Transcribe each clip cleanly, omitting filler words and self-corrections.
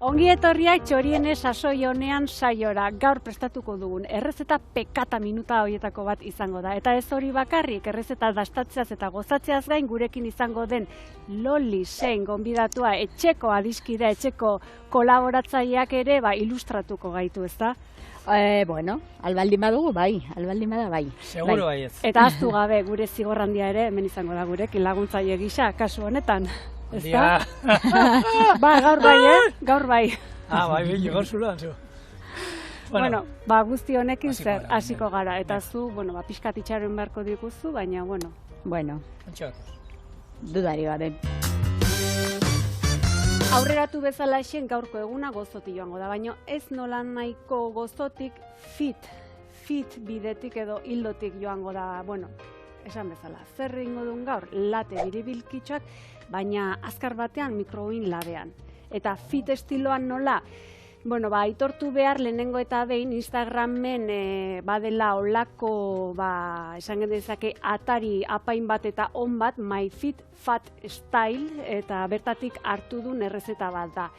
Ongi etorriak txorienez sasoi honean saiora. Gaur prestatuko dugun errezeta pekata minuta horietako bat izango da. Eta ez hori bakarrik, errezeta dastatzeaz eta gozatzeaz gain gurekin izango den Loli Sein gonbidatua, etxeko adiskidea, etxeko kolaboratzaileak ere ilustratuko gaitu, ezta? Bueno, albaldin badugu, bai, albaldin bada, bai. Seguro bai ez. Eta ahaztu gabe, gure zigorrandia ere, hemen izango da gurekin laguntzaile gisa, kasu honetan. Dia. Ba, gaur bai, gaur bai. Bai, gaur zuloan zu. Bueno, guzti honekin zer hasiko gara. Eta zu, pixkat itxaron beharko diguzu, baina, Bueno, dudari gabe. Aurreratu bezala esen gaurko eguna gozoti joango da, baina ez nolan nahiko gozotik fit bidetik edo hildotik joango da, esan bezala. Zer egingo duen gaur, late biribilkitxoak, baina azkar batean mikroin labean. Eta fit estiloan nola, aitortu behar lehenengo eta behin Instagramen badela olako, esan gendezake, atari apain bat eta on bat, My Fit Fat Style, eta bertatik hartu duen errezeta bat da.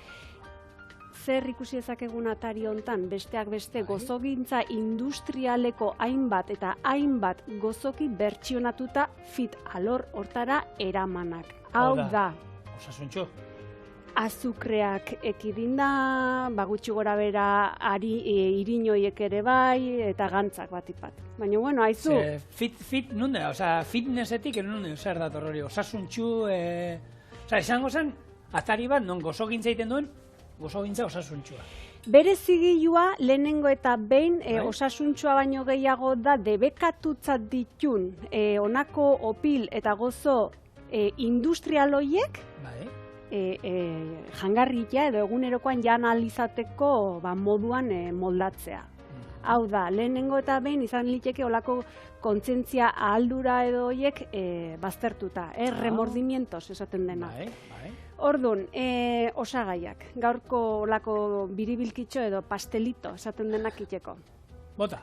Zer ikusi ezakegun atari hontan, besteak beste gozogintza industrialeko hainbat eta hainbat gozoki bertsionatuta fit alor hortara eramanak. Hau da. Osasuntxo. Azukreak ekidinda, gutxi gora bera irinoiek ere bai, eta gantzak batipat. Baina, haizu. Fit nunde, fitnessetik nunde, zer da torrori, osasuntxu, esango zen, atari bat, non gozogintza egiten duen, gozogintza osasuntxua. Bere zigilua lehenengo eta behin osasuntxua baino gehiago da debekatutzat ditun honako opil eta gozo industrialoiek jangarritia edo egunerokoan jan alizateko moduan moldatzea. Hau da, lehenengo eta behin izan liteke olako kontzientzia ahaldura edo horiek baztertuta, remordimientos esaten dena. Orduan, osagaiak, gaurko olako biribilkitxo edo pastelito esaten denak itxeko. Bota.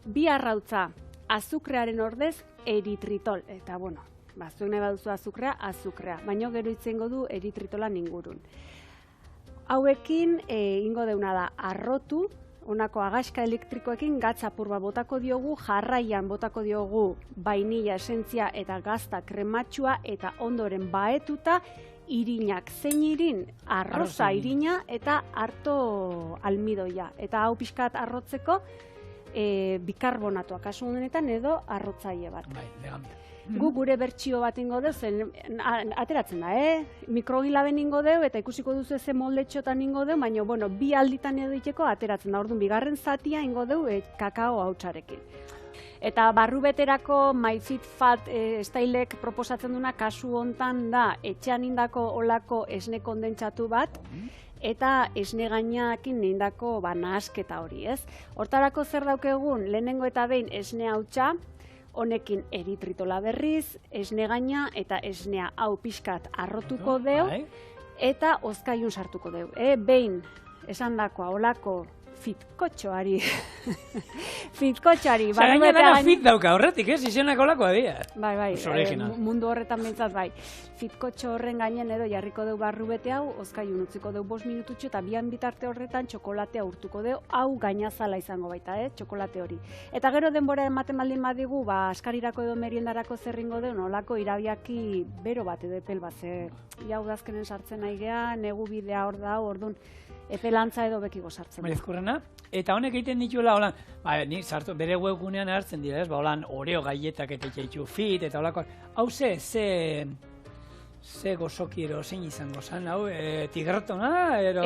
Bi arrautza, azukrearen ordez eritritol, eta zuek nahi baduzu azukrea, baina gero itzengo du eritritolan ingurun. Hauekin ingo deuna da arrotu, honako agaska elektrikoekin gatz apur bat botako diogu, jarraian botako diogu vainilla esentzia eta gazta krematxua eta ondoren baetuta irinak. Zein irin? Arroza irina eta harto almidoia. Eta hau pixkat arrotzeko bikarbonatoa kasu honetan edo arrotzaile bat. Gu gure bertsio bat ingo deu, ateratzen da, mikrogilaben ingo deu, eta ikusiko duzu ze moldetxotan ingo deu, baina, bi alditan edo iteko ateratzen da, orduan, bigarren zatia ingo deu kakao hautsarekin. Eta barrubeterako My Fit Fat Stylek proposatzen duna kasu hontan da, etxean indako olako esne kondentsatu bat, eta esne gainakin indako nahasketa hori, ez? Hortarako zer daukegun, lehenengo eta behin esne hautsa, honekin eritritola berriz, esne gaina eta esnea hau pixkat arrotuko deu, eta hozkailun sartuko deu. Behin, esan dakoa, olako fitkotxoari. Fitkotxoari. Gaina dara fit dauka horretik, izenak olakoa dira. Bai, mundu horretan bentsat bai. Fitkotxo horren gainen edo jarriko deu barrubete hau, hozkailun utziko deu 5 minututxo, eta bian bitarte horretan txokolatea urtuko deu, hau gainazala izango baita, txokolate hori. Eta gero denbora ematen baldin badigu, askarirako edo meriendarako zerringo deu, nolako irabiaki bero bat edo epel bat, jau dazkenen sartzen nahi geha, negu bidea hor da, orduan, epelantza edo beki gozartzen. Marizkurrena, eta honek egiten dituela, holan, nik sartu, bere webgunean hartzen dira, holan, oreo gaietak eta itxaitu fit, eta holakoak, hau ze gozoki ero zein izango zen, hau, tigertona, ero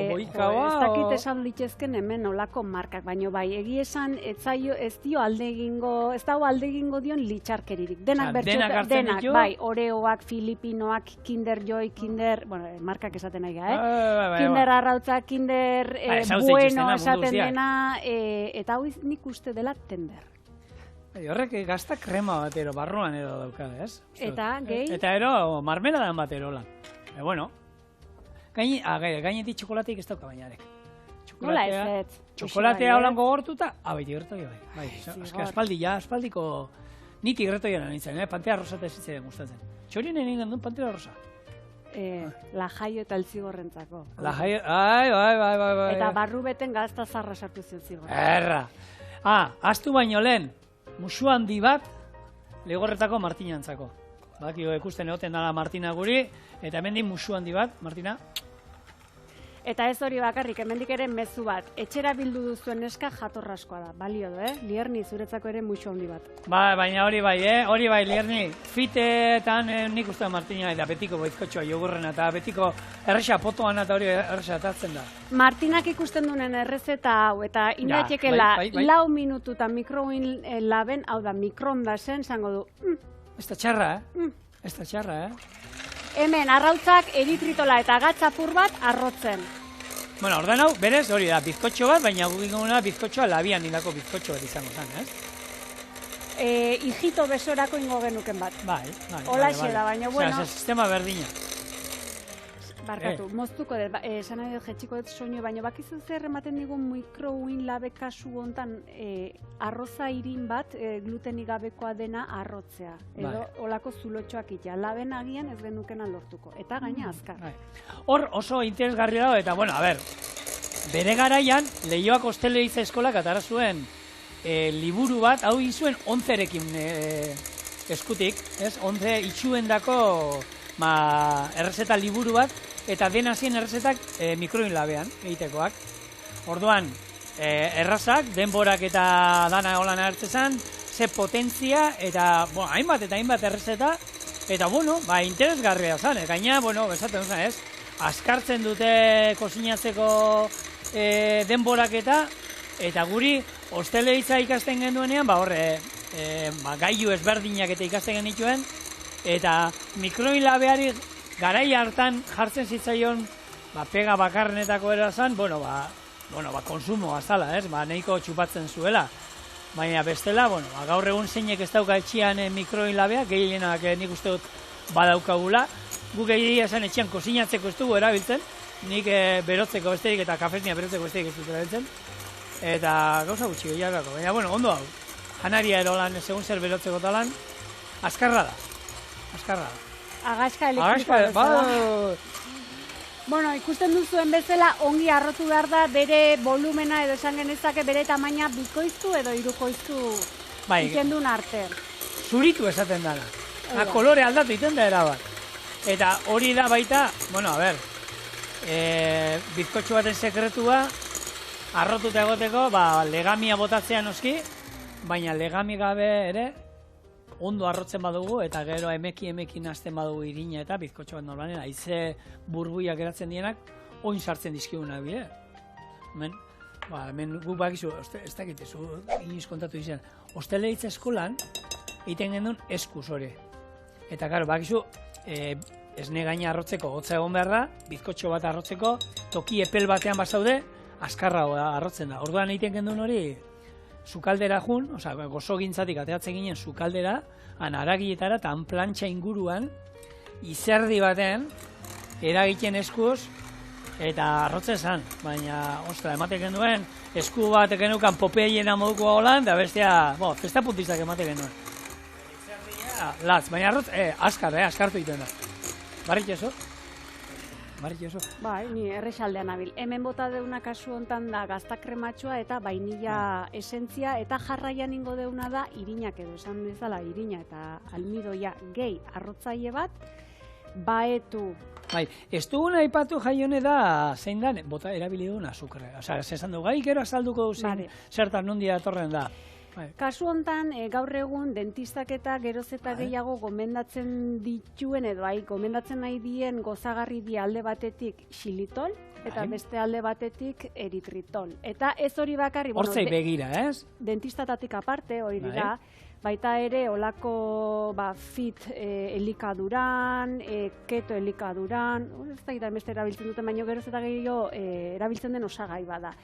boikaoa, ez dakit esan litezken hemen olako markak, baina egi esan ez dio alde egingo dion litxarkeririk. Denak bertxotak, denak, bai, oreoak, filipinoak, Kinder Joy, Kinder, markak esaten nahi ga, Kinder arrautza, Kinder bueno esaten dena, eta hau nik uste dela tender. Horrek gazta krema bat ero, barruan edo dauka, ez? Eta, gehi? Eta ero, marmeladan bat ero lan. Bueno, gainetik txokolateik ez dauka bainarek. Nola ez? Txokolatea holan gogortuta, bai, tigertoia bai. Aspaldiko, ni tigertoia nintzen, pantea rosa eta zitzen gustatzen. Txorien egin duen pantea rosa. La Jaio eta Eltzigorrentzako. La Jaio, bai. Eta barru beten gazta zarra sartu zion zigorra. Erra. Astu baino lehen, musu handi bat, Ligorretako Martinantzako. Bakio ikusten egoten dala Martina guri, eta hemendik musu handi bat, Martina. Eta ez hori bakarrik, hemendik ere mezu bat. Etxera bildu duzuen neska jatorraskoa da. Balio du, Lierni zuretzako ere musu handi bat. Baina hori bai, hori bai, Lierni. Fitetan nik uste Martina eta betiko boizkotxoa jogurrena eta betiko erresa potoan eta hori erresa atatzen da. Martinak ikusten duen errezeta hau, eta indatekela bai. 4 minututan mikroin laben, hau da, mikrondasen, zango du. Ez da txarra, Ez da txarra, Hemen, arrautzak eritritola eta gatzapur bat arrotzen. Bueno, ordan hau, berez, hori da, bizkotxo bat, baina guk inguna bizkotxoa labian indako bizkotxo bat izango zen, Hijito besorako ingo genuken bat. Bai. Holaxe da, baina, bueno. Osea, sistema berdina. Barkatu, moztuko dut, esan nahi dut jetxiko dut soinu, baina bakizu zer ematen digun mikrouin labe kasu hontan arroza irin bat glutenik gabekoa dena arrotzea. Edo olako zulotxoak itea. Laben agian ez genukena lortuko. Eta gaina azkar. Hor oso interesgarria dago, eta bueno, a ber, bere garaian, Leioak Hosteleritza Eskolak atara zuen liburu bat, hau izuen 11rekin eskutik, 11 itxuendako errezeta liburu bat, eta dena zien errezetak mikroin labean egitekoak. Orduan, errazak, denborak eta dana holan hartzezan, ze potentzia, eta hainbat errezeta, eta bueno, interesgarria zan, gaina, bueno, bezaten zan, askartzen dute kozinatzeko denborak eta guri hosteleritza ikasten genduenean, gailu ezberdinak eta ikasten genituen, eta mikroin labeari garai hartan jartzen zitzaion pega bakarrenetako erazan, konsumo azala, nahiko txupatzen zuela. Baina bestela, gaur egun zeinek ez dauka etxian mikroin labea, gehienak nik uste dut badaukagula. Guk egia esan etxian kozinatzeko ez dugu erabiltzen, nik berotzeko besterik eta kafesnia berotzeko besterik ez dut erabiltzen. Eta gauza gutxi gehiagako, baina ondo hau, janaria erolan, segun zer berotzeko talan, azkarra da. Agaska elektrikoa. Bueno, ikusten duzuen bezala ongi arrotu behar da bere volumena edo esan genezake bere tamaina bikoiztu edo hirukoiztu ikendun arte. Zuritu esaten dara. Kolore aldatu iten da erabat. Eta hori da baita, bizkotxo baten sekretua arrotuta egoteko, legamia botatzea noski, baina legami gabe ere ondo arrotzen badugu, eta gero emekin hasten badugu irina eta bizkotxo bat normalen, haize burbuiak geratzen dienak, oin sartzen dizkigunak bide. Hemen guk bakizu, ez dakitezu, inoiz kontatu izan, Hosteleritza Eskolan, egiten genuen eskuz hori. Eta gero, bakizu, esne gaina arrotzeko hotza egon behar da, bizkotxo bat arrotzeko, toki epel batean bazaude, azkarra arrotzen da. Orduan egiten genuen hori, sukaldera jun, gozo gintzatik ateatzen ginen sukaldera, haragietara eta plantxa inguruan, izerdi baten, eragiten eskuz, eta arrotzen zan. Baina, ematen genuen, esku bat genukan Popeyena modukoa holan, da bestea, festapuntistak ematen genuen. Izerdia, latz, baina arrotz, askartu egiten da. Barrik eso? Bai, ni erresaldean nabil. Hemen bota deuna kasu hontan da gazta krematxoa eta vainilla esentzia, eta jarraian ingo deuna da irinak edo esan bezala irina eta almidoia gehi arrotzaile bat, baetu. Bai, ez duguna aipatu jaione da zein da, bota erabili duen azukre. Osa, esan du, gai gero azalduko duzen, zertan nundi datorren da. Kasu hontan, gaur egun dentistak eta geroz eta gehiago gomendatzen dituen edo gomendatzen nahi dien gozagarri di alde batetik xilitol eta beste alde batetik eritritol. Eta ez hori bakarri, hortzei begira, ez? Dentistatatik aparte, hori dira, baita ere olako fit elikaduran, keto elikaduran, ez da beste erabiltzen duten, baina geroz eta gehiago erabiltzen den osagai bada.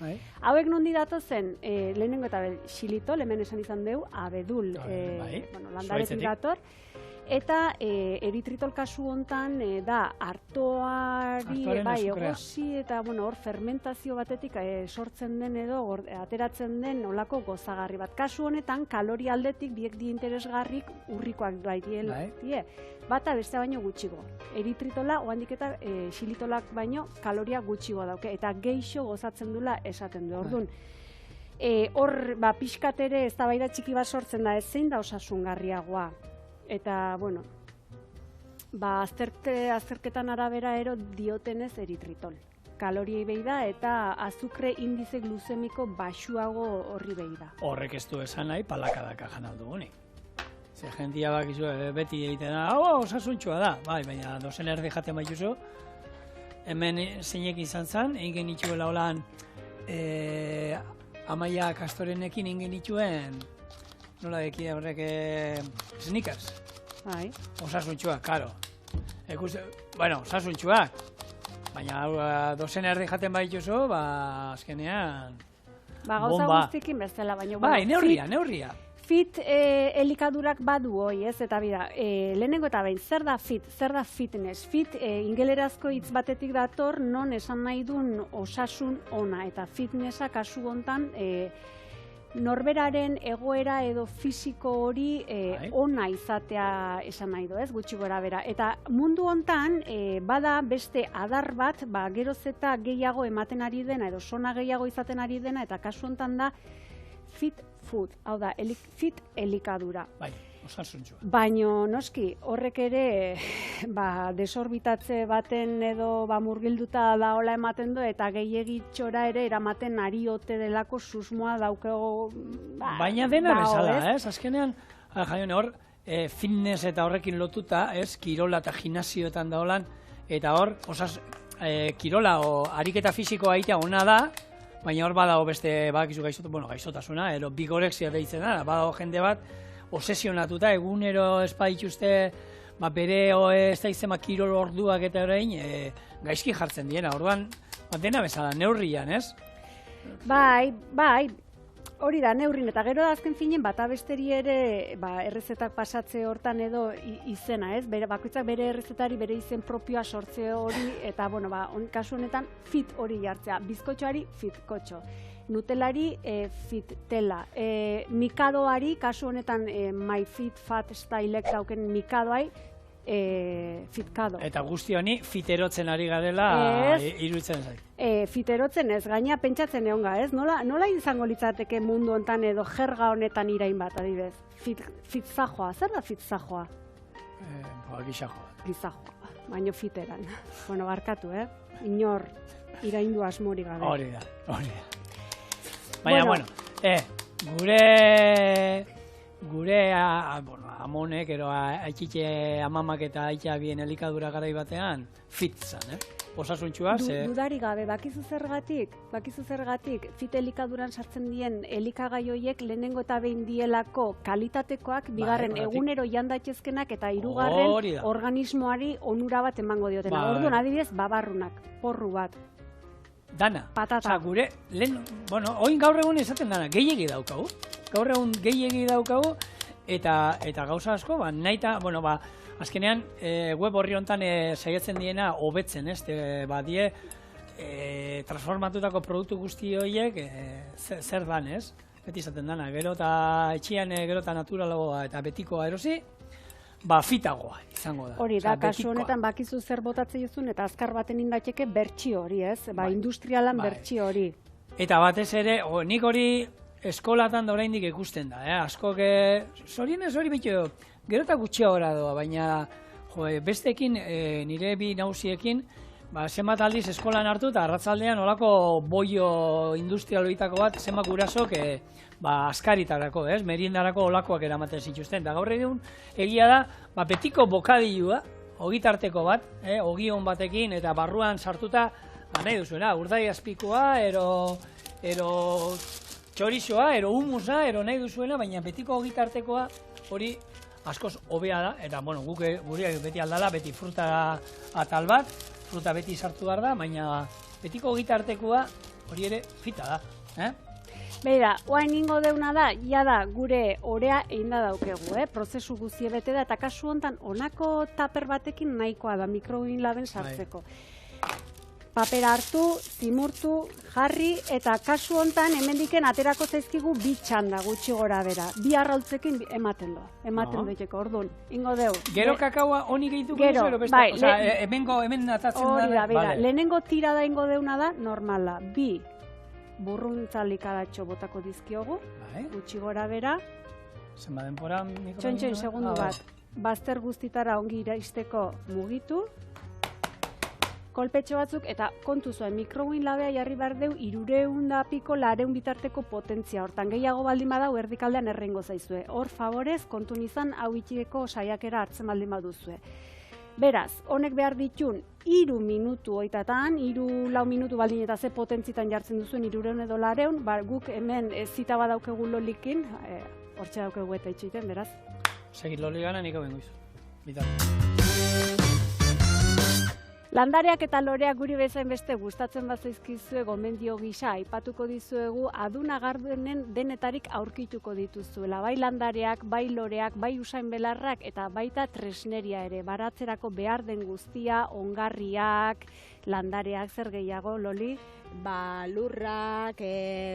Hauek nondi datozen, lehenengo eta xilitol, hemen esan izan deu, abedul, landaretik dator, Eta eritritol kasu hontan da artoari bai egosi eta hor fermentazio batetik sortzen den edo ateratzen den olako gozagarri bat. Kasu honetan kaloria aldetik biek di interesgarrik urrikoak die. Bata beste baino gutxigo. Eritritola oandik eta xilitolak baino kaloria gutxigo dauke eta geixo gozatzen dula esaten du. Orduan, hor pixkat ere eztabaida txiki bat sortzen da, zein da osasungarriagoa. Eta, azterketan arabera ero diotenez eritritol. Kaloriei behi da eta azukre indize gluzemiko baxuago horri behi da. Horrek ez du esan nahi palakadaka jan aldugunik. Ze jentia bakizu beti egiten da, osasuntxua da, baina dozen erdi jaten baituzu, hemen zeinek izan zen, egin genitxuela holan Amaia Kastorenekin egin genitxuen, nola dekide horrek sneakers. Bai. Osasuntxuak, karo. Osasuntxuak. Baina dozen erdi jaten baituzu, azkenean gauza guztikin bezala, baina... Bai, neurria. Fit elikadurak badu hoi, ez? Eta bida, lehenengo eta behin, zer da fit? Zer da fitness? Fit ingelerazko hitz batetik dator, non esan nahi duen osasun ona. Eta fitnessa kasu hontan norberaren egoera edo fisiko hori ona izatea esan nahi du, ez? Gutxi gora bera. Eta mundu hontan, bada beste adar bat, geroz eta gehiago ematen ari dena, edo sona gehiago izaten ari dena, eta kasu hontan da fit food, hau da, fit elikadura. Bai, osasuntxua. Baina, noski, horrek ere, desorbitatze baten edo murgilduta daola ematen du, eta gehiagitxora ere eramaten ari ote delako susmoa daukego... Baina dena bezala, ez? Azkenean, hor, fitness eta horrekin lotuta, ez? Kirola eta gimnasioetan daolan, eta hor, kirola o ariketa fisikoa aitea ona da, baina hor badago beste badakizu gaixotasuna, ero bigorexia deitzen da, badago jende bat obsesionatuta, egunero espaituzte bere ez da izema kirol orduak eta orain gaizki jartzen diena, orduan dena bezala, neurrian, ez? Bai, hori da, neurrin, eta gero da azken finen bata besteri ere errezetak pasatze hortan edo izena, ez? Bakoitzak bere errezetari bere izen propioa sortze hori, eta, kasu honetan fit hori jartzea. Bizkotxoari fitkotxo. Nutelari fittela. Mikadoari, kasu honetan My Fit Fat Stylek dauken mikadoai, fitkado. Eta guzti honi fiterotzen ari garela iruditzen zait. Fiterotzen ez, gaina pentsatzen egonga, ez? Nola izango litzateke mundu hontan edo jerga honetan irain bat, adibidez? Fitzajoa, zer da fitzajoa? Gizajoa. Gizajoa, baino fiteran. Barkatu, inor iraindu asmori gabe. Hori da. Baina, gure amonek, ero aitzitxe amamak eta aitza bien elikadura garai batean, fit zan, osasuntxua, Dudari gabe, bakizu zergatik, fit elikaduran sartzen dien elikagai horiek lehenengo eta behin dielako kalitatekoak, bigarren egunero jandatxezkenak eta hirugarren organismoari onura bat emango diotena. Orduan, adibidez, babarrunak, porru bat. Dana. Patata. Gure, oin gaur egun esaten dana, gehiegi daukagu. Gaur egun gehiegi daukagu, eta gauza asko, nahi eta, azkenean, web horri honetan saiatzen diena hobetzen, ez? Die, transformatutako produktu guzti horiek zer dan, ez? Beti izaten dana, gero eta etxian, gero eta naturalagoa eta betikoa erosi, fitagoa izango da. Hori da, kasu honetan bakizu zer botatzen duzun eta azkar baten indatxeke bertsio hori, ez? Industrialan bertsio hori. Eta batez ere, nik hori eskolatan da oraindik ikusten da, askok, zorionez hori bitu, gero eta gutxiagora doa, baina bestekin, nire bi nausiekin, zenbat aldiz eskolan hartu eta arratzaldean olako boio industrialoitako bat zenbat gurasok askaritarako, meriendarako olakoak eramaten zituzten. Eta gaur egun egia da, betiko bokadilua, ogitarteko bat, ogion batekin eta barruan sartuta, nahi duzuena, urdai azpikoa, ero txorizoa, ero humusa, ero nahi duzuena, baina betiko ogitartekoa hori askoz hobea da, eta guk gure beti aldala, beti fruta atal bat, fruta beti sartu behar da, baina betiko ogitartekoa hori ere fita da. Beira, oain ingo deuna da, da gure orea egin da daukegu, prozesu guzie bete da, eta kasu hontan honako taper batekin nahikoa da mikroinlaben sartzeko. Papera hartu, zimurtu, jarri, eta kasu hontan hemendiken aterako zaizkigu 2 txanda gutxi gora bera. 2 arrautzekin ematen doiteko, orduan, ingo deu. Gero kakaoa honi gehituko duzu, ero beste? Bai, hemen atatzen da. Hori da, bera, lehenengo tirada ingo deuna da, normala, 2 burruntzalikatxo botako dizkiogu, gutxi gora bera. Zenba denpora Txoin, segundu bat. Bazter guztitara ongi iraisteko mugitu. Kolpetxo batzuk, eta kontu zuen, mikroguin labea jarri behar deu 300 piko 400 bitarteko potentzia. Hortan gehiago baldin badau erdikaldean errengo zaizue. Hor favorez, kontu nizan hau itxideko saiakera hartzen baldin baduzue. Beraz, honek behar ditun 3 minutu oitatan, 3-4 minutu baldin eta ze potentzitan jartzen duzuen 300 edo 400, guk hemen zita badaukegu lolikin, hortxe daukegu eta itxiten, beraz. Segit loli gana nik hau bengoizu. Bitar. Landareak eta loreak guri bezain beste gustatzen bazaizkizue gomendio gisa, aipatuko dizuegu aduna gardenen denetarik aurkituko dituzuela. Bai landareak, bai loreak, bai usain belarrak eta baita tresneria ere. Baratzerako behar den guztia, ongarriak, landareak zer gehiago, Loli? Ba, lurrak,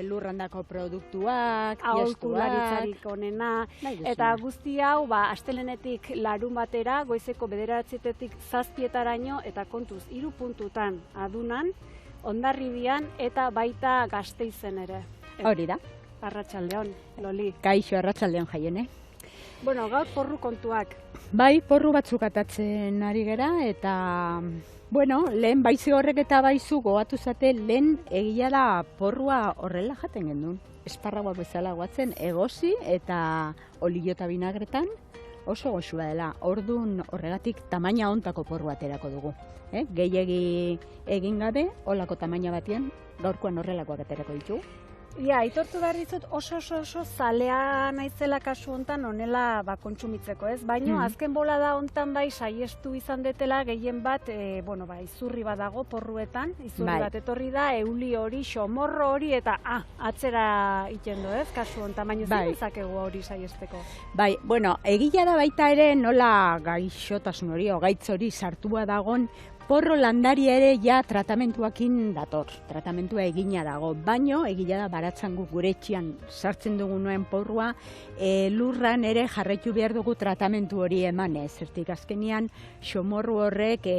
lurrandako produktuak, aholkularitzarik onena, eta guzti hau, astelenetik larun batera, goizeko 9:00-etik 7:00 eta kontuz 3 puntutan adunan, Hondarribian eta baita Gasteizen ere. Hori da. Arratsaldeon, Loli. Kaixo, arratsaldeon Jaione. Bueno, gaur porru kontuak. Bai, porru batzuk atatzen ari gera, eta bueno, lehen baizi horrek eta baizu goatu zate, lehen egia da porrua horrela jaten gendun. Esparragoak bezala guatzen egozi eta olio eta vinagretan oso goxua dela. Ordun horregatik tamaina hontako porrua aterako dugu. Gehiegi egin gabe, holako tamaina batien, gaurkoan horrelakoak aterako ditugu. Ja, aitortu behar dizut oso zalea naizela kasu hontan honela kontsumitzeko, ez? Baina azken bolada hontan bai saiestu izan detela gehien bat, izurri bat dago porruetan, izurri bat etorri da, euli hori, xomorro hori eta atzera itendo, ez? Kasu hontan, baina zer dezakegu hori saiesteko? Bai, egila da baita ere nola gaixotasun hori, gaitz hori sartua dagon, porro landaria ere ja tratamentuakin dator, tratamentua egina dago, baino egila da baratzan gure etxean sartzen dugu nuen porrua, lurran ere jarraitu behar dugu tratamentu hori emanez, zertik azkenian xomorru horrek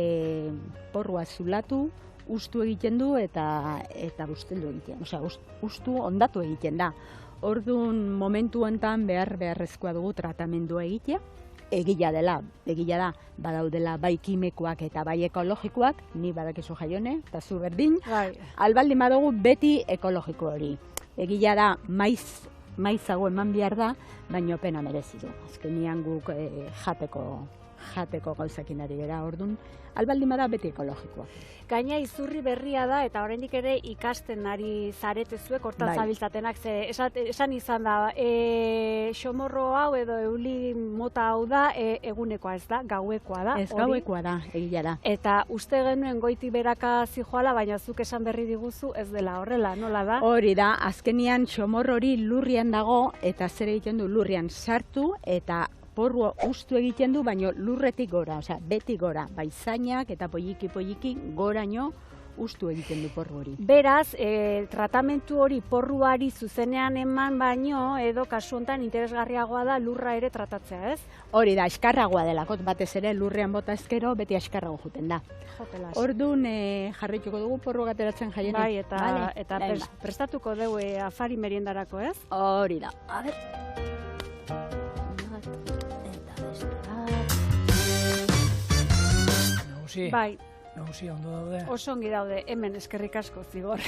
porrua zulatu, ustu egiten du eta usteldu egiten, ustu ondatu egiten da. Orduan momentu honetan beharrezkoa dugu tratamendua egitea. Egila da, badaudela bai kimikoak eta bai ekologikoak, ni badakizu Jaione, eta zu berdin, albaldin badugu beti ekologiko hori. Egila da, maizago eman behar da, baino pena merezi du. Azkenian guk jateko gauzakin ari gara, orduan, albaldin bada beti ekologikoa. Gaina izurri berria da eta oraindik ere ikasten ari zaretezuek hortan zabiltzatenak, esan izan da, xomorro hau edo euli mota hau da egunekoa, ez da, gauekoa da. Ez gauekoa da, egia da. Eta uste genuen goiti beraka zijoala, baina zuk esan berri diguzu ez dela horrela, nola da? Hori da, azkenian xomorro hori lurrian dago eta zer egiten du lurrian sartu eta porrua ustu egiten du, baino lurretik gora, beti gora, baizainak eta polliki goraino ustu egiten du porru hori. Beraz, tratamentu hori porruari zuzenean eman baino, edo kasu honetan interesgarriagoa da lurra ere tratatzea, ez? Hori da, eskarragoa delako, batez ere lurrean bota ezkero, beti eskarrago juten da. Orduan jarraituko dugu porru gateratzen Jaione. Bai, eta prestatuko dugu afari meriendarako, ez? Hori da, a ber. Bai. Nagusia ondo daude. Oso ongi daude, hemen eskerrik asko zigor.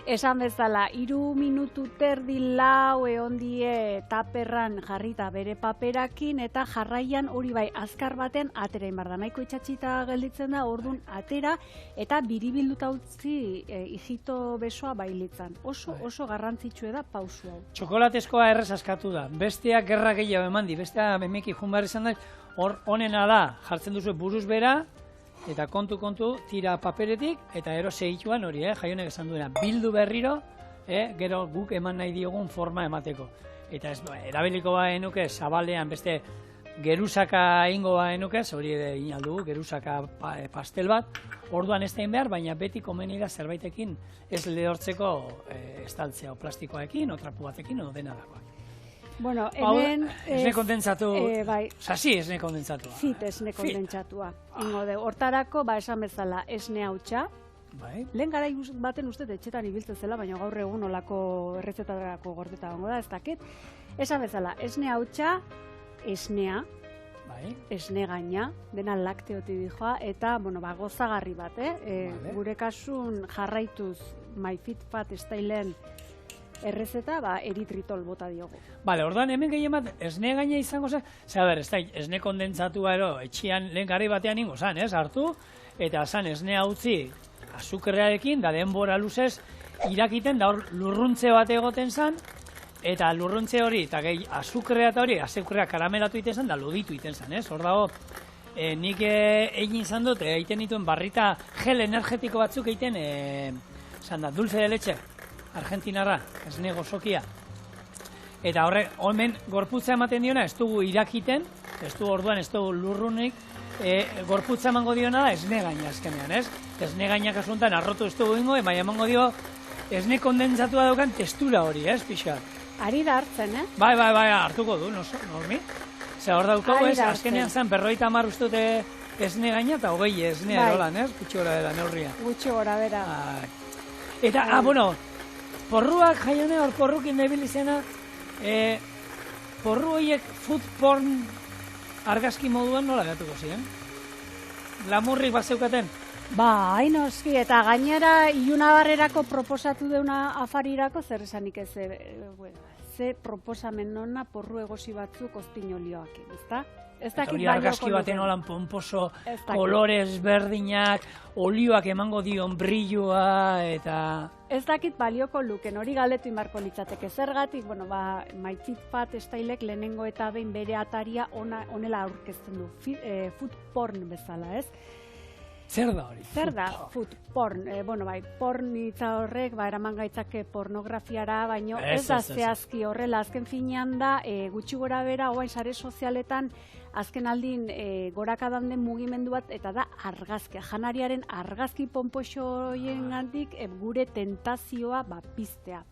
Esan bezala, 3 minutu terdi lau eondie taperran jarrita bere paperakin eta jarraian hori bai azkar baten atera inbar da. Nahiko itxatxita gelditzen da, orduan atera eta biribilduta utzi hijito besoa bailitzan. Oso garrantzitsue da pausu hau. Txokolatezkoa errez askatu da. Besteak gerra gehiago eman di, bestea memeki junbar izan da, hor honena da, jartzen duzu buruz bera, eta kontu tira paperetik, eta ero segituan hori, Jaionek esan duena, bildu berriro, gero guk eman nahi diogun forma emateko. Eta ez, erabiliko baenuke, zabalean beste geruzaka ingo baenuke, hori egin aldugu, geruzaka pastel bat, orduan ez da behar, baina beti komeni da zerbaitekin ez lehortzeko estaltzea, o plastikoarekin, o trapu batekin, o denadakoak. Bueno, hemen... Esne kondentsatu, bai. sasi esne kondentsatua. Fit esne kondentsatua. Ingo de, hortarako, esan bezala, esne hautsa. Bai. Lehen gara baten uste etxetan ibiltzen zela, baina gaur egun olako errezetarako gordeta gongo da, ez dakit. Esan bezala, esne hautsa, esnea, bai. esne gaina, dena lakteoti dijoa, eta, gozagarri bat, Vale. Gure kasun jarraituz MyFitFat styleen errezeta, eritritol bota diogu. Bale, orduan hemen gehien bat, esne gaina izango zen, esne kondentsatua ero, etxian lehen garai batean ingo zan, hartu, eta zan esnea utzi azukrearekin, da denbora luzez, irakiten, da hor lurruntze bat egoten zan, eta lurruntze hori, eta gehi azukrea eta hori, azukrea karamelatu iten zan, da loditu iten zan, hor dago, nik egin izan dut, egiten dituen barrita gel energetiko batzuk egiten, zan da, dulce de leche, argentinarra, esne gozokia. Eta horre, hemen gorputza ematen diona, ez dugu irakiten, ez dugu orduan, ez dugu lurrunik, gorputza emango diona da esne gaina azkenean, ez? Esne gaina kasuntan arrotu ez dugu ingo, baina emango dio esne kondentsatua daukan testura hori, ez, pixat? Ari da hartzen, Bai, hartuko du, normi. Zer hor daukago ez, azkenean zen, 50 uste dute esne gaina eta 20 esne erolan, ez? Gutxi gora dela neurria. Gutxi gora bera. Eta, porruak jaione hor porrukin debil izena, porru horiek food porn argazki moduan nola gatuko ziren? Lamurrik bat zeukaten? Bai, noski, eta gainera ilunabarrerako proposatu deuna afarirako zer esanik ez, ze proposamen nona porru egosi batzuk ozpinolioak, ezta? Eta hori argazki baten olan pomposo, kolores berdinak, olioak emango dion brillua, eta... Ez dakit balioko luken, hori galdetu inbarko litzateke. Zergatik, MyFitFat styleek lehenengo eta behin bere ataria honela aurkezten du, food porn bezala, ez? Zer da hori? Zer da food porn? Porn hitza horrek, eraman gaitzake pornografiara, baino ez da zehazki horrela, azken finean da, gutxi gora bera, oain sare sozialetan, azken aldin gorakadan den mugimendu bat, eta da argazkia, janariaren argazki pomposoien gandik gure tentazioa piztea.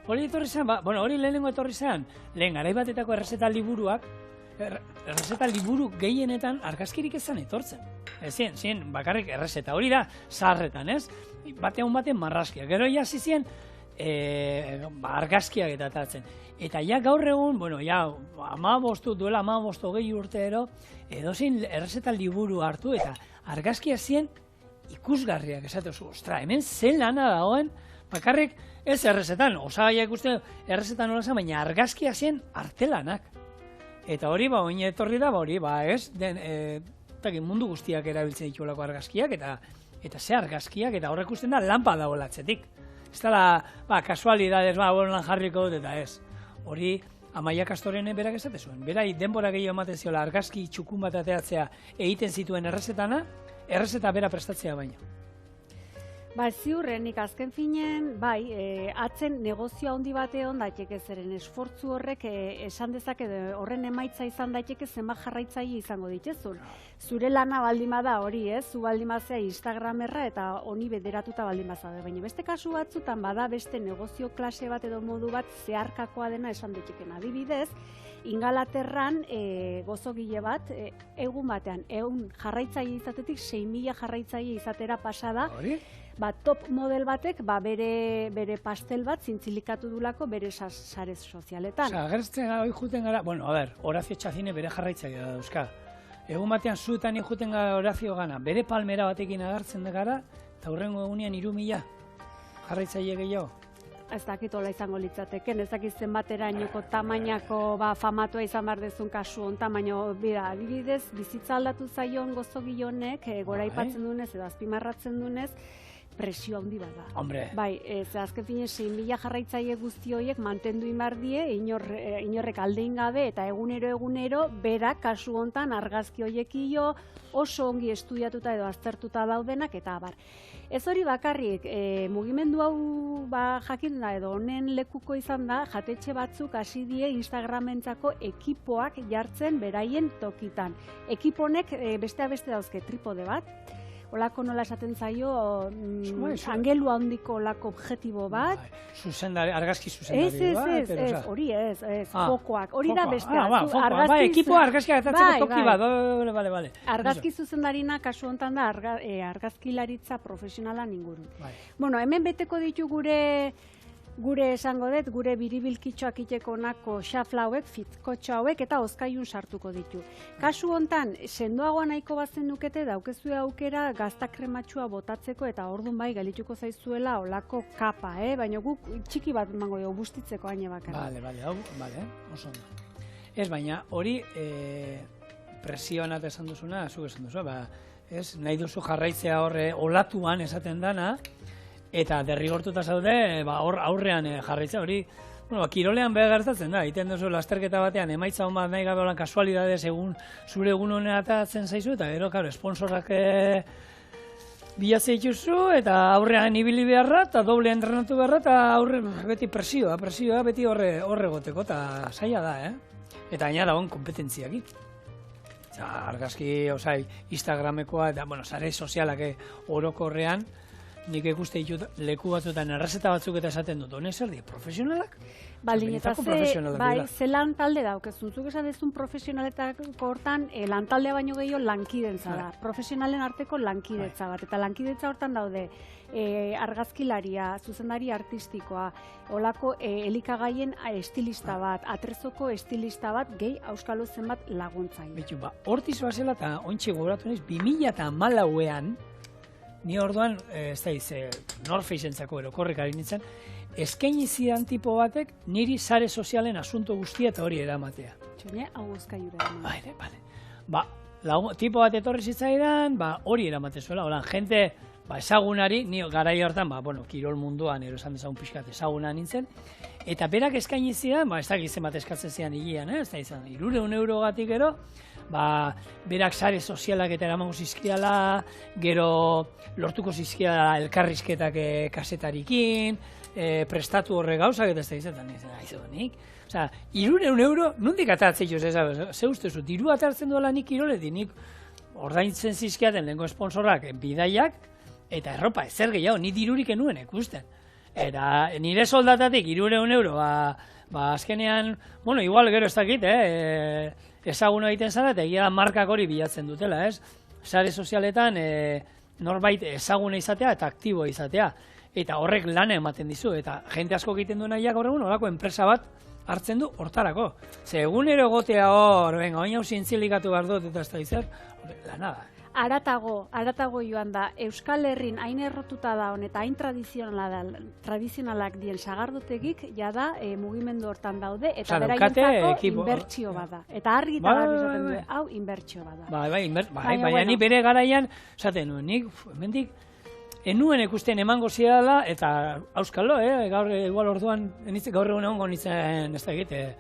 Hori etorri zen, hori lehenengo etorri zen, lehen garai batetako errezeta liburuak, errezeta liburu gehienetan argazkirik ezan etortzen. Zien bakarrik errezeta, hori da zaharretan, ez? Batean marrazkiak, gero ja zizien argazkiak eta atatzen. Eta ja gaur egun, duela 15 gehi urteero, edozein errezeta liburu hartu eta argazkia zien ikusgarriak esatuzu. Ostra, hemen zen lana dagoen, bakarrik ez errezetan, osagaiak uste errezetan nola zen, baina argazkia zien artelanak. Eta hori, oin etorri da, ez, mundu guztiak erabiltzen dituelako argazkiak, eta ze argazkiak, eta horrek usten da lanpa dagoela atzetik. Ez dela, kasualidades, lan jarriko dut, eta ez. Hori, Amaia Kastorene berak esate zuen. Berai, denbora gehiago ematen ziola argazki txukun bat ateatzea egiten zituen errezetana, errezeta bera prestatzea baino. Ziurrenik azken finen, atzen negozio handi bate hon daiteke zeren esfortzu horrek esan dezake horren emaitza izan daiteke zenbat jarraitzaile izango dituzun. Zure lana baldin bada hori, zu baldin bazea Instagramerra eta honi bederatuta baldin bazaude, baina beste kasu batzutan bada beste negozio klase bat edo modu bat zeharkakoa dena esan daiteken. Adibidez, Ingalaterran gozogile bat, egun batean, 100 jarraitzaile izatetik 6.000 jarraitzaile izatera pasada, top model batek bere pastel bat zintzilikatu dulako bere sare sozialetan. Agertzen gara, hori juten gara, Horacio Txazine bere jarraitzailea da dauzka. Egun batean zuetan juten gara Horacio gana, bere palmera batekin agertzen da gara, eta hurrengo egunean 3.000 jarraitzaile gehiago. Ez dakit hola izango litzateken, ez dakit zenbaterainoko tamainako famatua izan behar dezun kasu hontan, baina adibidez, bizitza aldatu zaion gozogile honek, gora aipatzen dunez edo azpimarratzen dunez, presio handi bat da. Hombre. Bai, ze azken fine 6.000 jarraitzaile guzti horiek mantendu inbardie, inorrek aldein gabe, eta egunero berak kasu hontan argazki horiekio oso ongi estudiatuta edo aztertuta daudenak, eta abar. Ez hori bakarrik, mugimendu hau jakin da edo honen lekuko izan da, jatetxe batzuk hasi die Instagramentzako ekipoak jartzen beraien tokitan. Ekiponek besteak beste dauzke tripode bat, olako nola esaten zaio, angelu handiko olako objektibo bat. Argazki zuzendari bat. Ez, hori ez, fokoak. Hori da bestea. Ekipo argazkiak atatzeko toki bat. Bale. Argazki zuzendarina kasu honetan da argazkilaritza profesionalan inguru. Bueno, hemen beteko ditu gure esango dut, gure biribilkitxoak iteko nako xafla hauek, fitkotxo hauek, eta ozkaiun sartuko ditu. Kasu hontan, sendoagoa nahiko bazen dukete, daukezue aukera gazta krematxua botatzeko, eta ordun bai galituko zaizuela olako kapa, baina guk txiki bat mango jo, bustitzeko haine bakarra. Bale, oso ondo. Ez, baina hori presioan esan duzuna, zuk esan duzu, nahi duzu jarraitzea horre olatuan esaten dana, eta derrigortuta zaude, aurrean jarraitzea hori, kirolean beha gertatzen da, egiten duzu lasterketa batean, emaitza hon bat nahi gabe olan kasualidadez zure egun honen atatzen zaizu, eta gero, esponsorak bilatzea dituzu, eta aurrean ibili beharra, eta doble entrenatu beharra, eta beti presioa beti horre goteko, eta zaila da, Eta gaina dagoen kompetentziakik. Argazki, Instagramekoa, eta, sare sozialak orokorrean, nik ikuste ditut leku batzuetan errezeta batzuk eta esaten dut, honek zer dira, profesionalak? Baldin, eta ze lan talde daukezun, zuk esan dezun profesionaletako hortan lantaldea baino gehiago lankidentza da, profesionalen arteko lankidetza bat, eta lankidetza hortan daude argazkilaria, zuzendari artistikoa, olako elikagaien estilista bat, atrezoko estilista bat, gehi auskalo zenbat laguntzaile. Betu, hortiz bazela eta ointxe gogoratu nahiz, 2014an, ni orduan, Norfaceentzako erokorrek ari nintzen, eskaini zidan tipo batek niri sare sozialen asunto guztia eta hori eramatea. Txone, hau guzkaiura eramatea. Bale. Tipo bat etorri zitzaidan, hori eramate zuela, holan, jente ezagunari, ni garai hortan, kirol munduan, esan dezagun pixkat ezaguna nintzen, eta berak eskaini zidan, ez dakiz zenbat eskatzen zidan higian, ez da izan, 300 eurogatik gero, berak sare sozialak eta eramango zizkiala, gero lortuko zizkiala elkarrizketak kasetarikin, prestatu horre gauzak eta ez da izaten, nik. 300 euro, nondik atatzen joz, ze ustezu, diru atartzen duela nik kiroleti, nik ordaintzen zizkiaten lehenko esponsorak bidaiak, eta erropa, ezer gehiago, ni dirurik enuen ikusten. Eta nire soldatatik 300 euro, azkenean, igual gero ez dakit, ezaguna egiten zara, eta egia da markak hori bilatzen dutela, ez? Sare sozialetan norbait ezaguna izatea eta aktiboa izatea. Eta horrek lana ematen dizu, eta jente asko egiten du nahiak horregun, horako enpresa bat hartzen du hortarako. Ze egunero egotea hor, oin hau zintzilikatu behar dut, eta ez da izan, lana da. Aratago joan da, Euskal Herrin hain errotuta da eta hain tradizionalak dien sagardotegik, jada mugimendu hortan daude, eta beraientzako inbertsio bada. Eta argi eta garbi esaten du, hau inbertsio bada. Baina ni bere garaian, esaten nuen, nik, hemendik, enuen ikusten emango zidala, eta auskalo, gaur igual orduan, gaur egun egongo nintzen, ez da egite,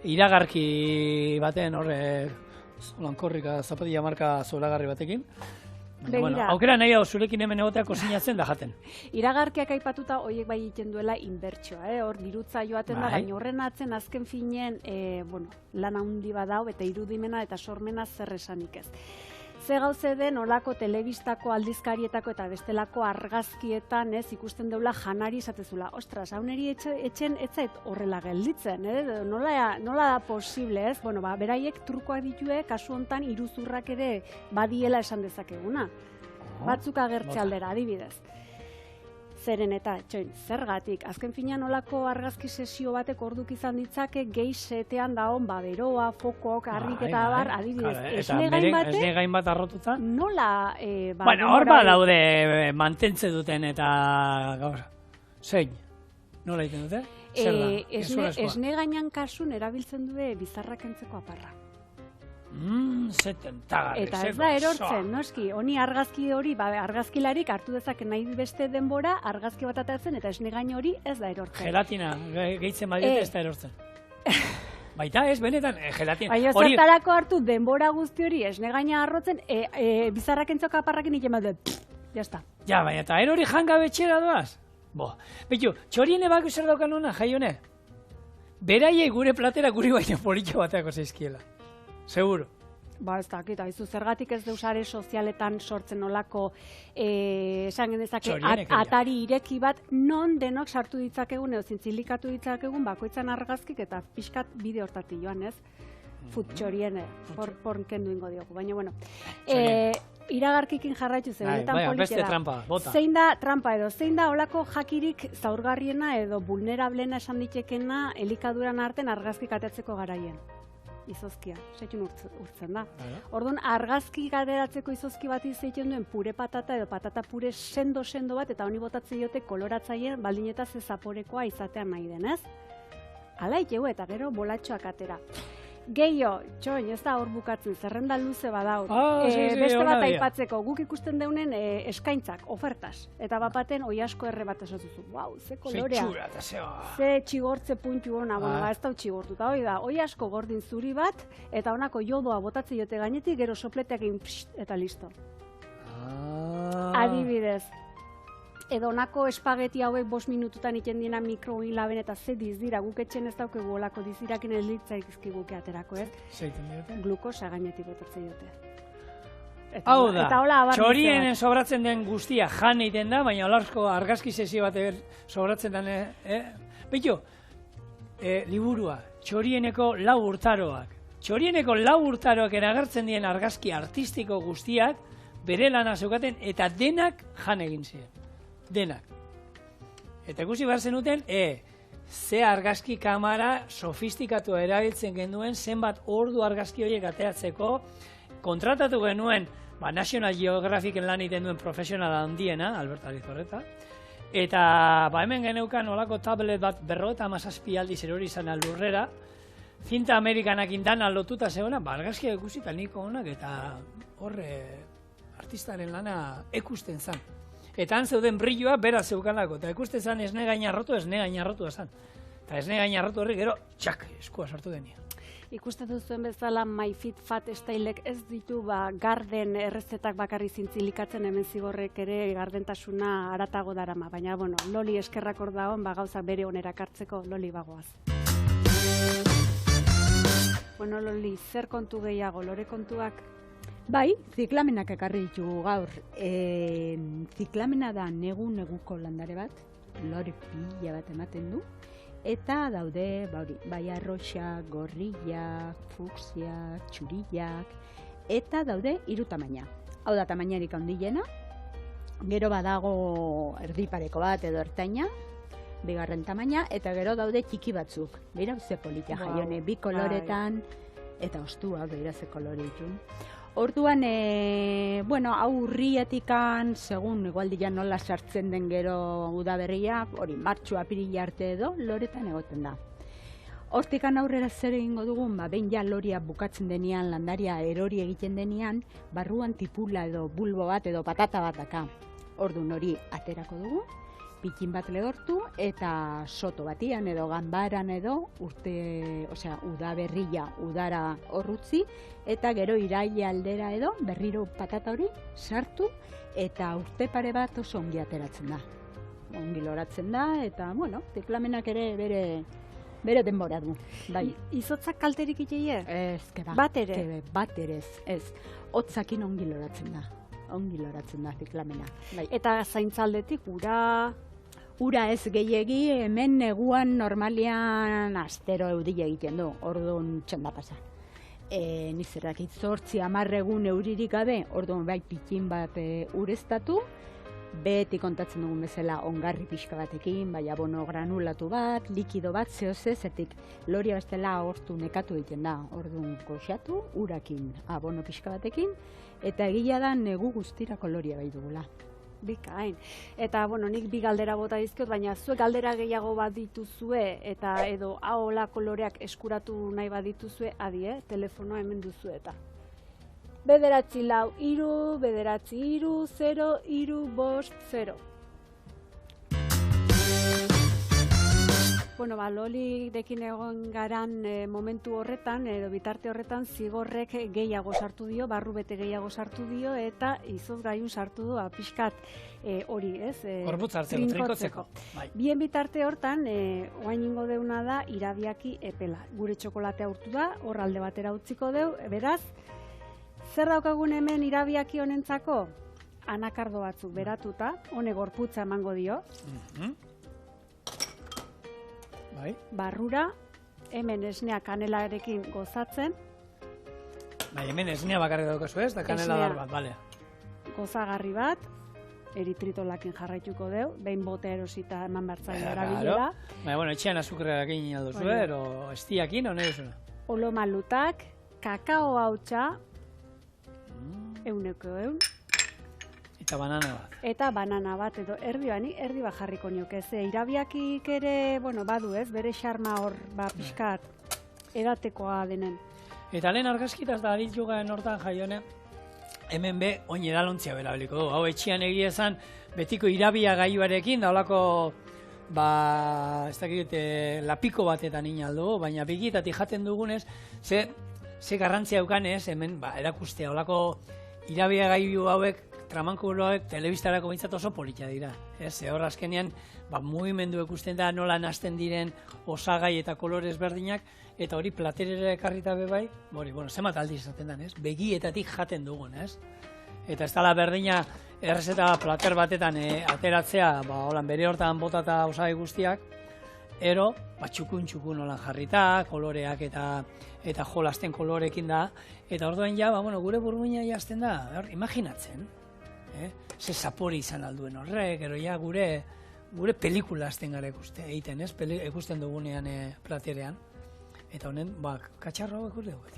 iragarki baten horre, Zolankorrika zapatilla marka zoragarri batekin. Aukera nahi hau zurekin hemen egoteako sinatzen da jaten. Iragarkiak aipatuta horiek bai egiten duela inbertsioa. Hor dirutza joaten da, baina horren atzen azken finean lan handi badau eta irudimena eta sormena zer esanik ez. Ze gauze den olako telebistako aldizkarietako eta bestelako argazkietan ikusten deula janari esatezula. Ostras, hauneri etxen etzait horrela gelditzen, nola da posible ez? Beraiek trukoak ditue, kasu hontan iruzurrak ere badiela esan dezakeguna. Batzuk agertze aldera, adibidez. Zeren eta, zergatik, azken finean olako argazki sesio batek orduk izan ditzake gehi-setean daon beroa, fokok, harrik eta bar, adibidez. Esne gain bat arrotuta? Nola... Hor daude mantentze duten eta gaur. Zein? Nola egiten dute? Esne gainan kasun erabiltzen dute bizarrak entzeko aparra. Setentagarri. Eta ez da erortzen, noski, honi argazki hori, argazkilarik hartu dezake nahi beste denbora, argazki bat atatzen, eta esnegain hori ez da erortzen. Gelatina, gehitzen badiote ez da erortzen. Baita ez, benetan, gelatina. Baina zertarako hartu denbora guzti hori esnegaina arrotzen, bizarrak entzoka aparrakin iten bat dut, jazta. Ja, baina eta erori jangabetxera doaz. Bitu, txoriene bako zer daukan hona, jaione? Beraiei gure platera guri baina politxo bateako zeizkiela. Seguro. Ez dakit, haizu zergatik ez deusare sozialetan sortzen olako, esan genezake, atari ireki bat, non denok sartu ditzakegun, edo zintzilikatu ditzakegun, bakoitzan argazkik eta pixkat bide hortati joan, ez? Futxorien, porken duingo diogu, baina, bueno. Iragarkikin jarraitu zebenetan beste trampa, bota. Zein da trampa edo, zein da olako jakirik zaurgarriena edo vulnerablena esan ditekena elikaduran arten argazkik atetzeko garaien? Izozkia, setxun urtzen da. Orduan, argazki ateratzeko izozki bat izaiten duen pure patata edo patata pure sendo bat, eta honi botatzen diote koloratzaien baldin eta ze zaporekoa izatean nahi denez. Hala itegu eta gero bolatxoak atera. Gehiago, txoin, ez da hor bukatzen, zerrenda luze badaut. Beste bat aipatzeko, guk ikusten deunen eskaintzak, ofertas. Eta bapaten oi asko erre bat esazuzu. Wow, ze kolorea. Ze txigortze puntu hona, ez da txigortuta. Oi asko gordin zuri bat, eta honako jodoa botatzen jote gainetik, gero sopleteak eta listo. Adibidez. Edo onako espageti hauek 5 minututan iten diena mikrohilaben eta ze dizdira, guk etxen ez daukegu olako dizdirakin ez litzaizkiguke aterako, ez? Zeiten diote? Glukosa gainetik botatzen diote. Hau da, txorien sobratzen den guztia jan egiten da, baina olarsko argazki sesio bat sobratzen den, Bitu, liburua, txorieneko 4 urtaroak. Txorieneko 4 urtaroak eragertzen dien argazki artistiko guztiak bere lana zeukaten eta denak jan egin ziren. Denak. Eta ikusi behar zenuten, ze argazki kamara sofistikatu erabiltzen genuen, zenbat ordu argazki horiek ateratzeko, kontratatu genuen, National Geographic lan egiten duen profesionala handiena, Albert Arizorreta, eta hemen geneukan olako tablet bat 57 aldiz erori izan lurrera, zinta Amerikanak indana lotuta zegoena, argazkiak ikusita niko honak, eta horre artistaren lana ekusten zan. Eta han zeuden brilloa bera zeukanako, eta ikusten zan esne gainarrotu esan. Eta esne gainarrotu horri gero, txak, eskua sartu denia. Ikusten duzuen bezala My Fit Fat Stylek ez ditu garden errezetak bakarri zintzilikatzen, hemen zigorrek ere gardentasuna aratago darama. Baina, loli eskerrak hor dagoen, gauzak bere onera kartzeko loli bagoaz. Loli, zer kontu gehiago, lore kontuak? Bai, ziklamenak ekarri ditugu gaur. Ziklamena da neguko landare bat, lore pila bat ematen du. Eta daude, bai arroxa, gorrilla, fuksia, txurillak, eta daude 3 tamaina. Hau da tamainarik handiena, gero badago erdipareko bat edo ertaina, 2. tamaina, eta gero daude txiki batzuk. Beira, ze politia jaione, 2 koloretan, eta ostua, beira ze kolore ditun. Orduan, hau urrietikan, segun igualdia nola sartzen den gero udaberria, hori martxu apirila arte edo, loretan egoten da. Hortikan aurrera zer egingo dugun, behin ja loria bukatzen denean, landaria erori egiten denean, barruan tipula edo bulbo bat edo patata bat daka. Orduan hori aterako dugu, pikin bat lehortu eta soto batian edo ganbaran edo udaberria udara horrutzi eta gero iraila aldera edo berriro patata hori sartu eta urte pare bat oso ongi ateratzen da. Ongi loratzen da eta, ziklamenak ere bere denbora du. Izotzak kalterik iteie? Ez, bat ere? Bat ere ez. Hotzakin ongi loratzen da. Ongi loratzen da ziklamena. Eta zaintzaldetik Ura ez gehiegi, hemen neguan normalian astero eudia egiten du, orduan txanda pasa. Nizerrak 8-10 egun euririk gabe, orduan bai pikin bat ureztatu, beti kontatzen dugun bezala ongarri pixka batekin, bai abono granulatu bat, likido bat, zertik loria bestela hortu nekatu egiten da, orduan goxatu, urakin abono pixka batekin, eta egia da negu guztirako loria bai dugula. Bikain. Eta, bueno, nik bi galdera bota dizkiot, baina zuek galdera gehiago bat dituzue, eta edo ahola koloreak eskuratu nahi bat dituzue, telefonoa hemen duzu eta. 943 943 0350. Bueno, Loli dekin egon garan momentu horretan, edo bitarte horretan, zigorrek gehiago sartu dio, barru bete gehiago sartu dio, eta izozgailun sartu du pixkat hori, ez? Gorputz hartzeko, trinkotzeko. Bien bitarte hortan, oain ingo deuna da, irabiaki epela. Gure txokolatea urtu da, hor alde batera utziko deu, beraz, zer daukagun hemen irabiaki honentzako? Anakardo batzuk beratuta, hone gorputza emango dio. Barrura, hemen esnea kanelarekin gozatzen. Hemen esnea bakarrik daukazu ez, da kanela bat, bale. Gozagarri bat, eritritolakin jarraituko deu, behin botea erosita eman bertzaile erabilera. Bueno, etxean azukreakin alduzu, ero estiakin, hone duzuna. Olomalutak, kakao hautsa, 100. Eta banana bat. Eta banana bat, edo erdi bat jarriko nioke. Ze irabiakik ere, bueno, badu ez, bere xarma hor, pixkat, edatekoa denen. Eta lehen argazkitaz da aditugaen hortan jaione, hemen be, oin edalontzia berabiliko du. Hau etxian egia esan, betiko irabia gaiuarekin, da holako, ez dakit, lapiko batetan inaldu, baina begitatik jaten dugunez, ze garrantzia eukanez, hemen, erakustea, holako irabia gaiu hauek, tramankuloak telebistarako bintzat oso politia dira. Hor azkenean, mugimendu ikusten da nola nazten diren osagai eta kolorez berdinak, eta hori platerera ekarrita bebai, zemat aldiz izaten den, begietatik jaten dugun, Eta ez dala berdina errezeta plater batetan ateratzea, bere hortan botata osagai guztiak, ero, txukun holan jarrita, koloreak eta jolasten kolorekin da, eta orduan ja, gure burmuina jazten da, imaginatzen, ze zapori izan alduen horrek, ero ja gure pelikula azten gara egiten, ikusten dugunean platerean, eta honen, katxarra hau ikusten dugu,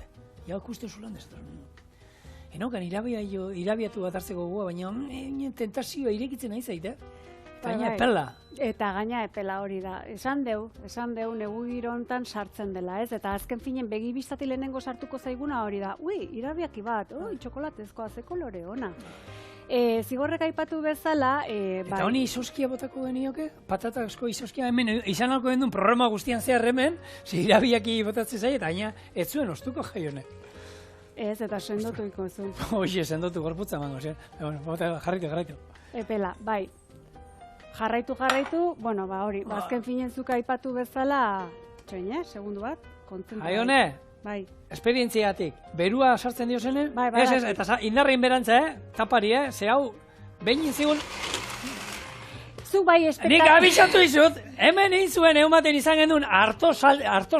ja ikusten zulan ez da. Enokan, irabiatu bat hartzeko gogoa, baina tentazioa irekitzen nahi zaite, gaina epela. Eta gaina epela hori da. Esan deu, negu girontan sartzen dela, ez? Eta azken finen begibiztati lehenengo sartuko zaiguna hori da. Irabiaki bat, txokolatezkoa, ze kolore ona. Zigorrek aipatu bezala... Eta honi izoskia botako genioke? Patatazko izoskia hemen, izan alko den duen programa guztian zehar hemen, irabiaki botatzen zai, eta gaina ez zuen ostuko jaione. Ez, eta sendotu ikozun. Hoxe, sendotu gorputza mango, jarraitu. Epela, bai. Jarraitu, hori, azken finen zuka aipatu bezala, segundu bat, kontentu. Jaione! Bai. Esperientziatik, berua sartzen dio zenen? Bai. Ez, eta indarrein berantza, tapari, ze hau, behin zigun... Zuk bai Nik abixatu izut, hemen egin zuen eumaten izan gendun harto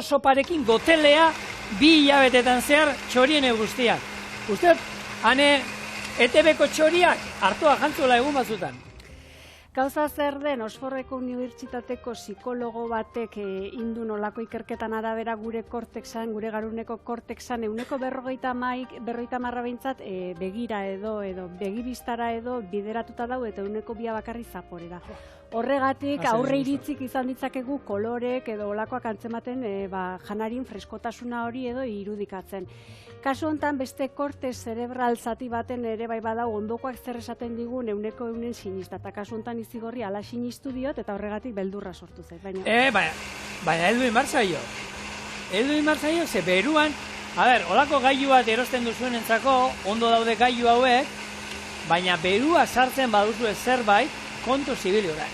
soparekin gotelea 2 hilabetetan zehar txoriene guztiak. Uste, hane, ETB-ko txoriak hartoa jantzula egun batzutan. Gauza zer den, Oxfordeko unibertsitateko psikologo batek indun olako ikerketan arabera gure kortexan, gure garuneko kortexan, 150 behintzat begira edo begibistara edo bideratuta dau eta 2 bakarri zaporera. Horregatik aurre iritzik izan ditzakegu kolorek edo olakoak antzematen janarin freskotasuna hori edo irudikatzen. Kasu honetan beste korte zerebral zati baten ere bai badau ondokoak zer esaten digun 100% sinista, eta kasu honetan izigorri ala sinistu diot eta horregatik beldurra sortu zait. Baina heldu inbartzaio. Ze beruan, olako gailu bat erosten duzuen entzako, ondo daude gailu hauek, baina berua sartzen baduzu ez zerbait, kontu zibilio da.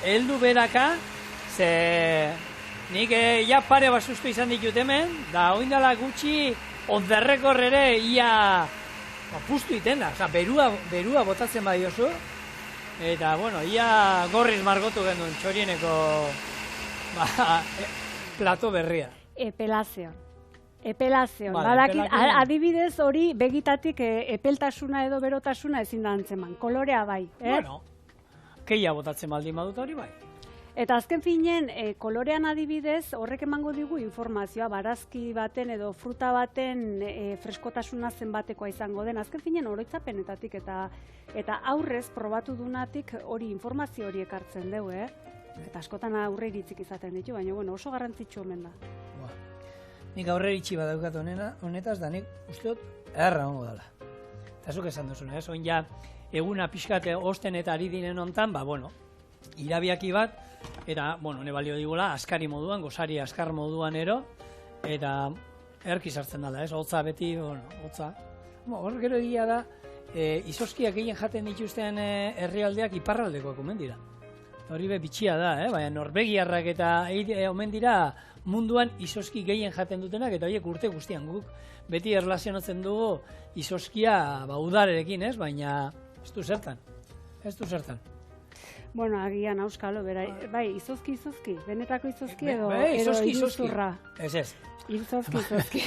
Heldu beraka, ze nik ja pare basustu izan ditut hemen, da oindala gutxi onderrekor ere ia pustu iten da. Berua botatzen badiozu, eta, ia gorriz margotu genduen txorieneko plato berria. Epelazion. Badakit, adibidez hori begitatik epeltasuna edo berotasuna ezin da antzeman. Kolorea bai, Keia botatzen baldin badut hori bai. Eta azken finen, kolorean adibidez, horrek emango digu informazioa, barazki baten edo fruta baten freskotasuna zenbatekoa izango den. Azken finen, oroitzapenetatik eta aurrez probatu dunatik hori informazio hori ekartzen dugu, Eta askotan aurre iritzik izaten ditu, baina oso garrantzitsu omen da. Nik aurre iritsi badaukat honetaz, da nik uste dut erra hongo dela. Eta zuk esan duzuna, oin ja eguna pixkate osten eta ari diren hontan, irabiaki bat, eta, ne balio digula, askari moduan, gozari askar moduan ero, eta erki sartzen dela, hotza beti, hotza. Hor gero egia da, izozkiak gehien jaten dituzten herrialdeak iparraldekoak omen dira. Hori bitxia da, baina Norvegiarrak eta omen dira munduan izozki gehien jaten dutenak, eta horiek urte guztian guk beti erlazionatzen dugu izozkia udarerekin, baina ez du zertan. Agian, auskalo, bai, izozki, benetako izozki edo iruzurra. Ez. Izozki.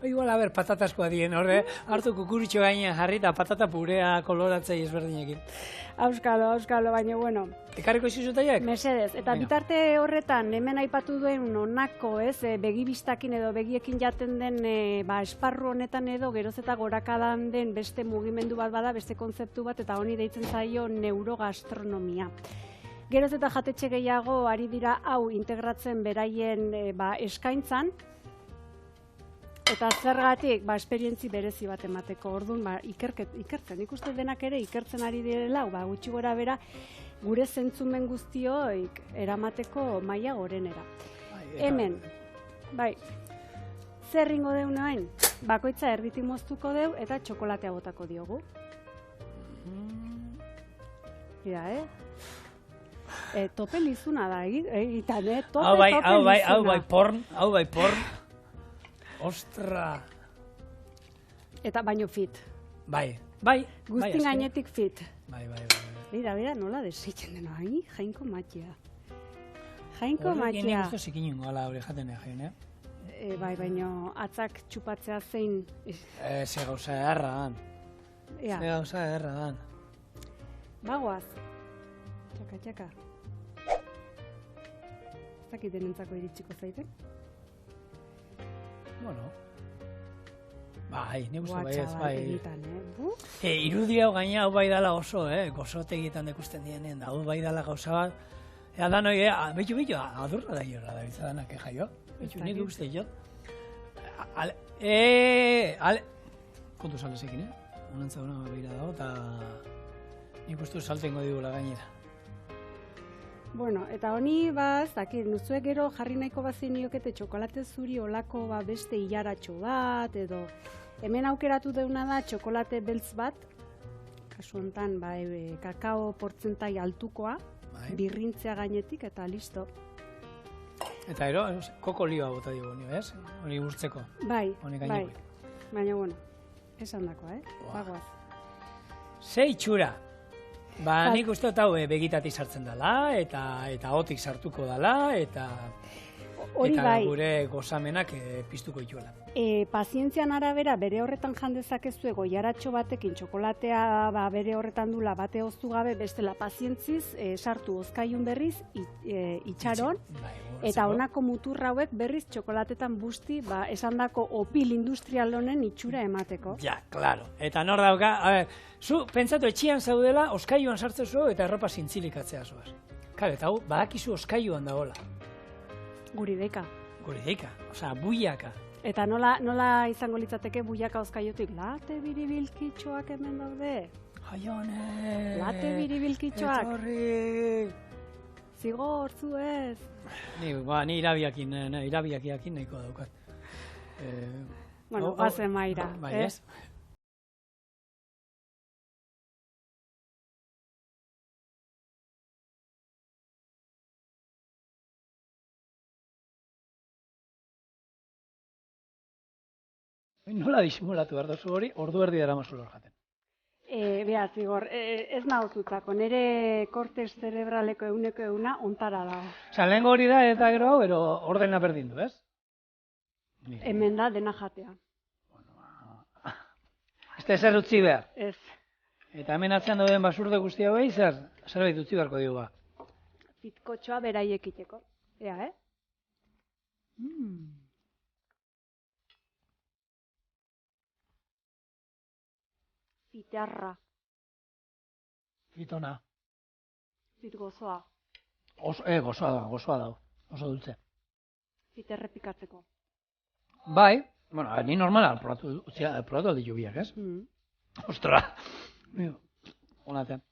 Igual, patataskoa dien, hartu kukuritxo gainean jarri eta patata purea koloratzei ezberdinekin. Auskalo, baina, Ekarriko izuzutaiek? Mesedez, eta bitarte horretan, hemen aipatu duen onako, begibistakin edo begiekin jaten den esparru honetan edo geroz eta gorakadan den beste mugimendu bat bada, beste kontzeptu bat, eta honi deitzen zaio neurogastronomia. Geroz eta jatetxe gehiago ari dira hau integratzen beraien eskaintzan, eta zergatik, esperientzi berezi bat emateko, orduan, ikertzen, ikuste denak ere ikertzen ari direla, gutxi gora bera, gure zentzumen guztioik eramateko maila gorenera. Hemen, zer ringo deun hain, bakoitza erditik moztuko deu eta txokolatea botako diogu. Ira, tope lizuna da, egitan, tope lizuna. Hau bai porn. Ostra! Eta baino fit. Bai. Guztin gainetik fit. Bai. Bira, nola desitzen dena, jainko matia. Jainko matia. matia. Horrek guztu zikin ingo ala hori jaten egin, Bai, baino atzak txupatzea zein... Ze gauza erra dan. Bagoaz. Txaka. Ez dakit denentzako iritsiko zaiten? Nik uste bai. Irudia gaina hau bai dala oso, gozote egiten dekusten dienean, hau bai dala gauza bat. Ea da noi, betu, adurra da jorra da bizadanak, jaio? Betu, nik uste jo. Kontu salesekin, Honantza hona behira dago, eta nik uste saltengo digula gainera. Eta honi dakit, nuzuek gero jarri nahiko bazeniokete txokolate zuri olako beste hilaratxo bat, edo hemen aukeratu deuna da txokolate beltz bat, kasu honetan kakao portzentai altukoa, birrintzea gainetik eta listo. Eta koko lioa bota dugu nio, ez? Hori gurtzeko. Bai. Baina, esan dakoa, bagoaz. Ze itxura! Nik uste dut hau begitatik sartzen dela, eta hotik sartuko dela, eta gure gozamenak piztuko dituela. Pazientzian arabera, bere horretan jandezakezue goiaratxo batekin txokolatea bere horretan dula bate oztu gabe, bestela pazientziz sartu ozkaiun berriz itxaron, eta honako muturra hauek berriz txokolatetan busti esandako opil industrial honen itxura emateko. Ja, klaro. Eta nor dauka, zu, pentsatu etxian zaudela, ozkaiuan sartzen zu eta erropa zintzilikatzea zoaz. Eta hau, badakizu ozkaiuan dagoela. Guri deika. Buiaka. Eta nola izango litzateke buiaka ozkaiotik? Late biribilkitxoak hemen daude. Jaione! Late biribilkitxoak. Etorri! Zigor, zu ez. Ni irabiakin nahiko daukat. Bazen maira. Bai, ez? Nola disimulatu behar duzu hori, ordu erdi dara mazul hor jaten. Beha, Zigor, ez nahututzako, nire kortez zerebraleko euna ontara dago. Lehen hori da eta gero hau, ero ordena berdin du, ez? Hemen da dena jatea. Ez da ezer utzi behar. Ez. Eta hemen atzean dauden basurde guztia behi, zerbait utzi beharko digu ba. Bizkotxoa beraiek iteko. Ea, Fitarra. Fitona. Fit gozoa. Gozoa da. Oso dulce. Fit errepikatzeko. Bai, bueno, ni normala probatu aldi jubiak, ez? Ostra. Onatzen.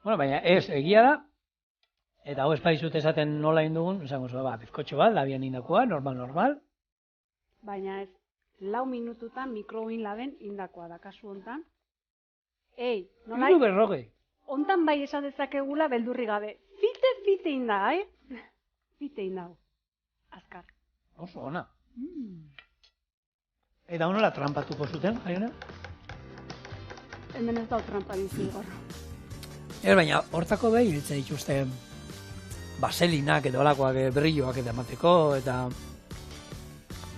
Bueno, baina ez, egia da, eta hau espaizut esaten nola indugun, esango zuen, bizkotxo bat, labian indakoa, normal. Baina ez, 4 minututan mikroin laben indakoa da, kasu hontan. Nola? 140. Hontan bai esan dezakegula beldurri gabe. Fite inda, Fite indau. Azkar. Oso ona. Eta honola trampatuko zuten, jaiona? Hemen ez dau trampa bizigor. Ez baina, hortako behi hiltzen dituzte baselinak edo alakoak brilloak eta emateko, eta...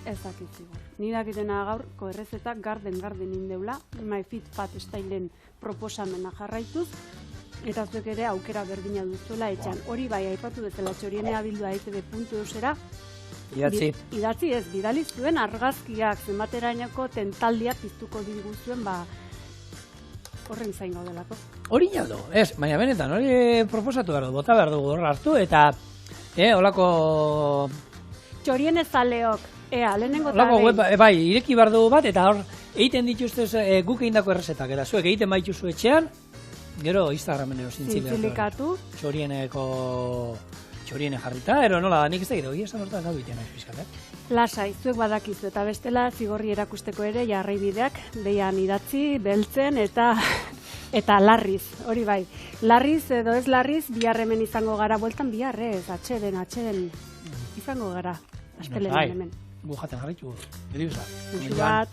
Ez dakizigor. Ni dakitena gaurko errezetak garden indeula, My Fit Fat Styleen proposamena jarraituz, eta zuek ere aukera berdina duzuela etxan. Hori bai, aipatu bezala txorienea bildua eitb.eusera, idatzi ez, bidali zuen argazkiak zenbaterainoko tentaldia piztuko diguzuen, horren zain gaudelako. Hori naldo, ez, baina benetan, hori proposatu behar du, bota behar dugu horra hartu, eta, holako... Txoriene zaleok, lehenengo eta behin. Bai, ireki behar dugu bat, eta hor, egiten dituzte guk egindako errezetak, eta zuek egiten baituzu etxean, gero Instagramen zintzilikatu. Txoriene jarrita, ero nola, nik ez da gero, esan hortan gau iten ez pizkat, Lasai, zuek badakizu, eta bestela zigorri erakusteko ere jarrai bideak, behian idatzi, beltzen, eta larriz, hori bai. Larriz edo ez larriz, bihar hemen izango gara, bueltan bihar, ez, atxeden, izango gara, astelenan hemen. Gu jaten jarraitu, edo Musu bat.